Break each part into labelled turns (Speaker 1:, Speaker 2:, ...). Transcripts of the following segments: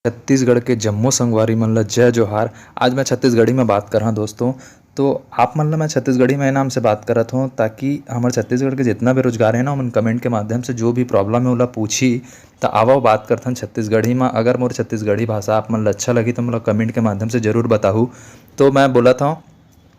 Speaker 1: छत्तीसगढ़ के जम्मो संगवारी मन ल जय जोहार। आज मैं छत्तीसगढ़ी में बात कर रहा दोस्तों। तो आप मन ल मैं छत्तीसगढ़ी में नाम से बात करत हूँ ताकि हमारे छत्तीसगढ़ के जितना बेरोजगार है ना उन कमेंट के माध्यम से जो भी प्रॉब्लम है ओला पूछी। तो आओ बात करथन छत्तीसगढ़ी में। अगर मोर छत्तीसगढ़ी भाषा आप मन ल अच्छा लगी तो मोला कमेंट के माध्यम से जरूर बताहू। तो मैं बोला था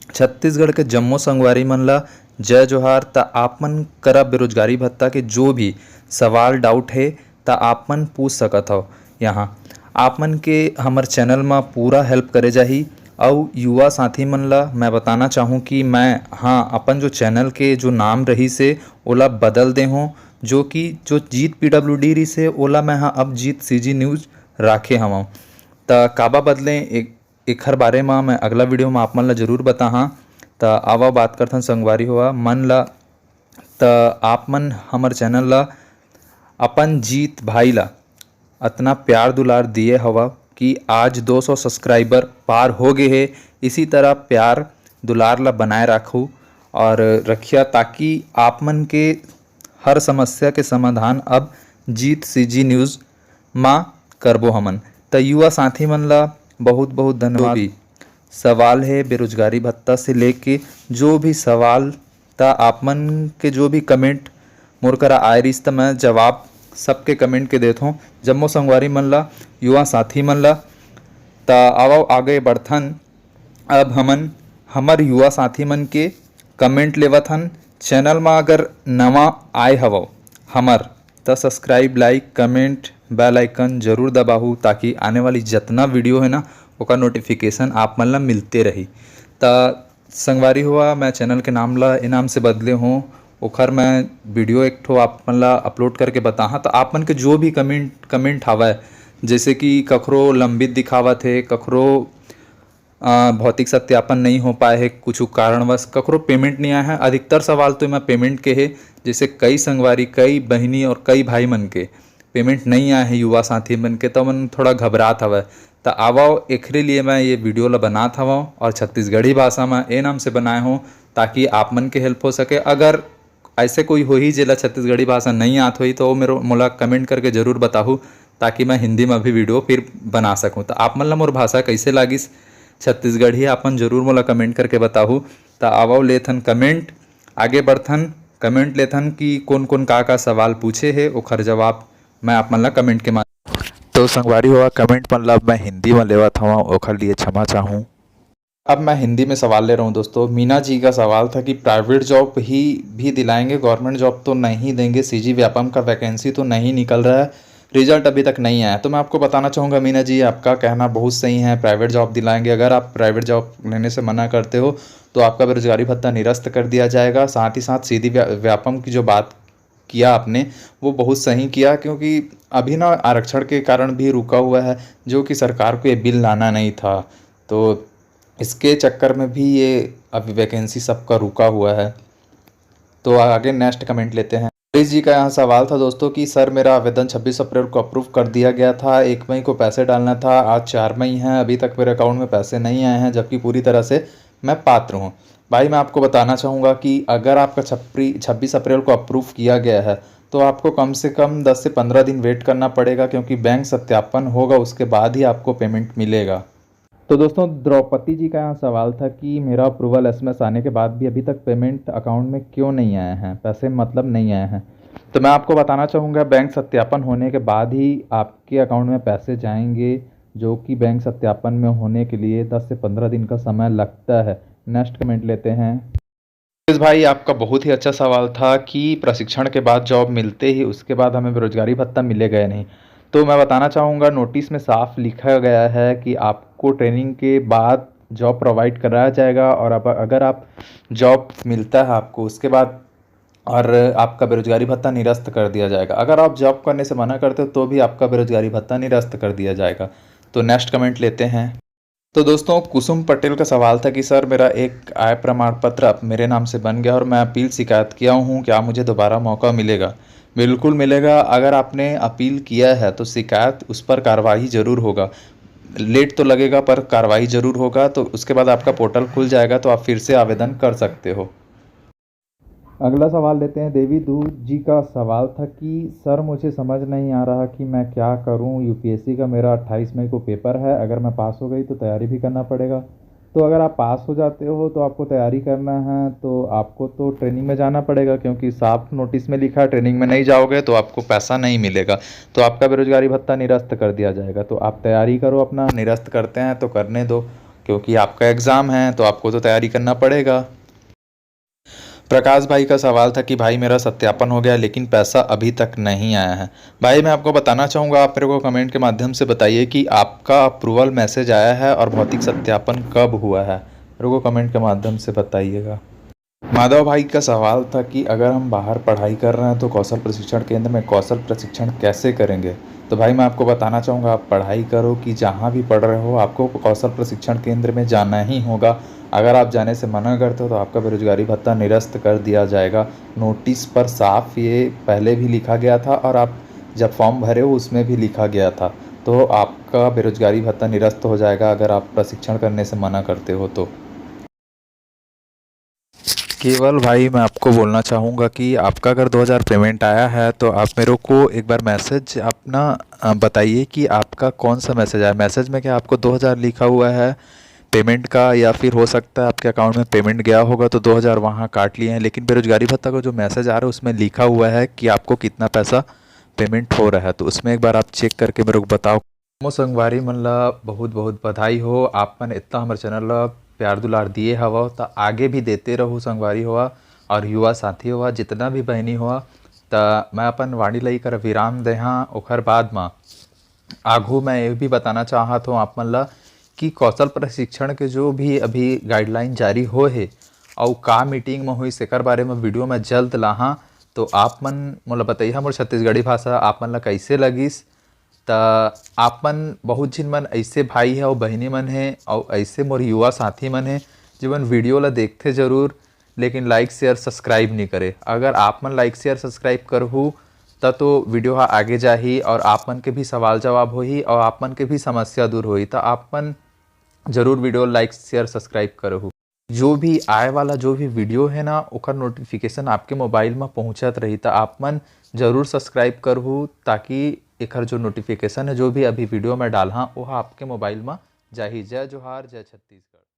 Speaker 1: छत्तीसगढ़ के जम्मो संगवारी मन ल जय जोहार। त आप मन करा बेरोजगारी भत्ता के जो भी सवाल डाउट है त आप मन पूछ सकत हो। यहाँ आप मन के हमर चैनल में पूरा हेल्प करे जाही। और युवा साथी मन ला मैं बताना चाहूँ कि मैं अपन जो चैनल के जो नाम रही से ओला बदल दे हूँ। जो जीत PWD रही से ओला मैं अब जीत CG न्यूज़ राखे हवं। त काबा बदले एखर बारे में मैं अगला वीडियो में आप मन ला जरूर बताहा। त आवा बात करथन संगवारी हुआ मन ला। त आप मन हमर चैनल ला अपन जीत भाई ला इतना प्यार दुलार दिए हवा कि आज 200 सब्सक्राइबर पार हो गए है। इसी तरह प्यार दुलार ला बनाए रखूँ और रखिया ताकि आप मन के हर समस्या के समाधान अब जीत CG न्यूज़ माँ करबो हमन। त युवा साथी मन ला बहुत बहुत धन्यवाद। भी सवाल है बेरोजगारी भत्ता से लेके जो भी सवाल ता आप मन के जो भी कमेंट मोर करा आए रहीस त मैं जवाब सबके कमेंट के देत हूँ। जम्मो संगवारी मन ला युवा साथी मन ला त आओ आगे बढ़थन। अब हमर युवा साथी मन के कमेंट लेवत हन। चैनल में अगर नवा आए हवो हमर त subscribe like comment bell icon जरूर दबाहू ताकि आने वाली जितना वीडियो है ना ओका नोटिफिकेशन आप मन ला मिलते रही। त संगवारी हुआ मैं चैनल के नाम ला नाम से बदले हूँ। ओखर मैं वीडियो एक ठो आप मन ला अपलोड करके बताहा। तो आप मन के जो भी कमेंट हवय जैसे कि कखरो लंबित दिखावत है, कखरो भौतिक सत्यापन नहीं हो पाए है कुछ कारणवश, कखरो पेमेंट नहीं आया है। अधिकतर सवाल तो मैं पेमेंट के है। जैसे कई संगवारी कई बहिनी और कई भाई मन के पेमेंट नहीं आए हैं युवा साथी मन के तो मन थोड़ा घबरात हवय। तो आवो एकरे लिए मैं ये वीडियो ला बनात हवं और छत्तीसगढ़ी भाषा में ए नाम से बनाए हूँ ताकि आप मन के हेल्प हो सके। अगर ऐसे कोई हो ही जेला छत्तीसगढ़ी भाषा नहीं आत होई तो मोला कमेंट करके जरूर बताहू ताकि मैं हिंदी में भी वीडियो फिर बना सकूँ। तो आप मन ला मोर भाषा कैसे लागिस छत्तीसगढ़ी आपन जरूर मोला कमेंट करके बताहू। तो आवो लेथन कमेंट आगे बढ़थन। कमेंट लेथन कि कौन कौन का सवाल पूछे है ओखर जवाब मैं आप मन ला कमेंट के तो संगवारी हुआ कमेंट मन ला मैं हिंदी में लेवत हूँ ओखर लिए क्षमा चाहूँ। अब मैं हिंदी में सवाल ले रहा हूँ दोस्तों। मीना जी का सवाल था कि प्राइवेट जॉब ही भी दिलाएंगे, गवर्नमेंट जॉब तो नहीं देंगे। CG व्यापम का वैकेंसी तो नहीं निकल रहा है, रिजल्ट अभी तक नहीं आया। तो मैं आपको बताना चाहूँगा मीना जी आपका कहना बहुत सही है, प्राइवेट जॉब दिलाएंगे। अगर आप प्राइवेट जॉब लेने से मना करते हो तो आपका बेरोजगारी भत्ता निरस्त कर दिया जाएगा। साथ ही साथ सीधी व्यापम की जो बात किया आपने वो बहुत सही किया, क्योंकि अभी ना आरक्षण के कारण भी रुका हुआ है जो कि सरकार को ये बिल लाना नहीं था। तो इसके चक्कर में भी ये अभी वैकेंसी सबका रुका हुआ है। तो आगे नेक्स्ट कमेंट लेते हैं। हरीश जी का यहाँ सवाल था दोस्तों कि सर मेरा आवेदन 26 अप्रैल को अप्रूव कर दिया गया था, 1 मई को पैसे डालना था, आज 4 मई है, अभी तक मेरे अकाउंट में पैसे नहीं आए हैं जबकि पूरी तरह से मैं पात्र हूँ। भाई मैं आपको बताना चाहूँगा कि अगर आपका 26 अप्रैल को अप्रूव किया गया है तो आपको कम से कम 10 से 15 दिन वेट करना पड़ेगा, क्योंकि बैंक सत्यापन होगा उसके बाद ही आपको पेमेंट मिलेगा। तो दोस्तों द्रौपदी जी का यहाँ सवाल था कि मेरा अप्रूवल SMS आने के बाद भी अभी तक पेमेंट अकाउंट में क्यों नहीं आए हैं, पैसे मतलब नहीं आए हैं। तो मैं आपको बताना चाहूँगा बैंक सत्यापन होने के बाद ही आपके अकाउंट में पैसे जाएंगे, जो कि बैंक सत्यापन में होने के लिए 10 से 15 दिन का समय लगता है। नेक्स्ट कमेंट लेते हैं। इस भाई आपका बहुत ही अच्छा सवाल था कि प्रशिक्षण के बाद जॉब मिलते ही उसके बाद हमें बेरोजगारी भत्ता मिलेगा या नहीं। तो मैं बताना चाहूँगा नोटिस में साफ लिखा गया है कि आपको ट्रेनिंग के बाद जॉब प्रोवाइड कराया जाएगा और अब अगर आप जॉब मिलता है आपको उसके बाद और आपका बेरोजगारी भत्ता निरस्त कर दिया जाएगा। अगर आप जॉब करने से मना करते हो तो भी आपका बेरोजगारी भत्ता निरस्त कर दिया जाएगा। तो नेक्स्ट कमेंट लेते हैं। तो दोस्तों कुसुम पटेल का सवाल था कि सर मेरा एक आय प्रमाण पत्र अब मेरे नाम से बन गया और मैं अपील शिकायत किया हूँ, क्या मुझे दोबारा मौका मिलेगा? बिल्कुल मिलेगा। अगर आपने अपील किया है तो शिकायत उस पर कार्रवाई ज़रूर होगा। लेट तो लगेगा पर कार्रवाई ज़रूर होगा। तो उसके बाद आपका पोर्टल खुल जाएगा तो आप फिर से आवेदन कर सकते हो। अगला सवाल लेते हैं। देवी दूत जी का सवाल था कि सर मुझे समझ नहीं आ रहा कि मैं क्या करूं, यूपीएससी का मेरा 28 मई को पेपर है, अगर मैं पास हो गई तो तैयारी भी करना पड़ेगा। तो अगर आप पास हो जाते हो तो आपको तैयारी करना है, तो आपको तो ट्रेनिंग में जाना पड़ेगा, क्योंकि साफ नोटिस में लिखा है ट्रेनिंग में नहीं जाओगे तो आपको पैसा नहीं मिलेगा, तो आपका बेरोजगारी भत्ता निरस्त कर दिया जाएगा। तो आप तैयारी करो अपना, निरस्त करते हैं तो करने दो, क्योंकि आपका एग्ज़ाम है तो आपको तो तैयारी करना पड़ेगा। प्रकाश भाई का सवाल था कि भाई मेरा सत्यापन हो गया लेकिन पैसा अभी तक नहीं आया है। भाई मैं आपको बताना चाहूँगा, आप मेरे को कमेंट के माध्यम से बताइए कि आपका अप्रूवल मैसेज आया है और भौतिक सत्यापन कब हुआ है, मेरे को कमेंट के माध्यम से बताइएगा। माधव भाई का सवाल था कि अगर हम बाहर पढ़ाई कर रहे हैं तो कौशल प्रशिक्षण केंद्र में कौशल प्रशिक्षण कैसे करेंगे। तो भाई मैं आपको बताना चाहूँगा, आप पढ़ाई करो कि जहाँ भी पढ़ रहे हो आपको कौशल प्रशिक्षण केंद्र में जाना ही होगा। अगर आप जाने से मना करते हो तो आपका बेरोजगारी भत्ता निरस्त कर दिया जाएगा। नोटिस पर साफ ये पहले भी लिखा गया था और आप जब फॉर्म भरे हो उसमें भी लिखा गया था। तो आपका बेरोजगारी भत्ता निरस्त हो जाएगा अगर आप प्रशिक्षण करने से मना करते हो तो। केवल भाई मैं आपको बोलना चाहूँगा कि आपका अगर 2000 पेमेंट आया है तो आप मेरे को एक बार मैसेज अपना बताइए कि आपका कौन सा मैसेज आया। मैसेज में क्या आपको 2000 लिखा हुआ है पेमेंट का, या फिर हो सकता है आपके अकाउंट में पेमेंट गया होगा तो 2000 वहाँ काट लिए हैं, लेकिन बेरोजगारी भत्ता का जो मैसेज आ रहा है उसमें लिखा हुआ है कि आपको कितना पैसा पेमेंट हो रहा है। तो उसमें एक बार आप चेक करके मेरे को बताओ। मो संगवारी मन ला बहुत बहुत बधाई हो, आप मन इतना हमारे चैनल ला प्यार दुलार दिए हवा तो आगे भी देते रहो संगवारी हुआ और युवा साथी हुआ जितना भी बहनी हुआ। तो मैं अपन वाणी लई कर विराम देहा, ओखर बाद में आघू मैं ये भी बताना चाहत हूँ आप मन ला कि कौशल प्रशिक्षण के जो भी अभी गाइडलाइन जारी हो है और का मीटिंग में हुई सेकर बारे में वीडियो में जल्द लाहा। तो आप मन मोला बताइए मोर छत्तीसगढ़ी भाषा आप मन ला कैसे लगिस। त आप मन बहुत झिन मन ऐसे भाई है और बहनी मन है और ऐसे मोर युवा साथी मन है जीवन वीडियो ला देखते जरूर लेकिन लाइक शेयर सब्सक्राइब नहीं करे। अगर आप मन लाइक शेयर सब्सक्राइब करहु त तो वीडियो हा आगे जाही और आप मन के भी सवाल जवाब होही और आप मन के भी समस्या दूर होही। तो आप मन जरूर वीडियो लाइक शेयर सब्सक्राइब करहु। जो भी आए वाला जो भी वीडियो है ना ओकर नोटिफिकेशन आपके मोबाइल में पहुंचत रही, तो आप मन जरूर सब्सक्राइब करहु ताकि एकर जो नोटिफिकेशन है जो भी अभी वीडियो में डालहा वो आपके मोबाइल में जाही। जय जोहार, जय छत्तीसगढ़।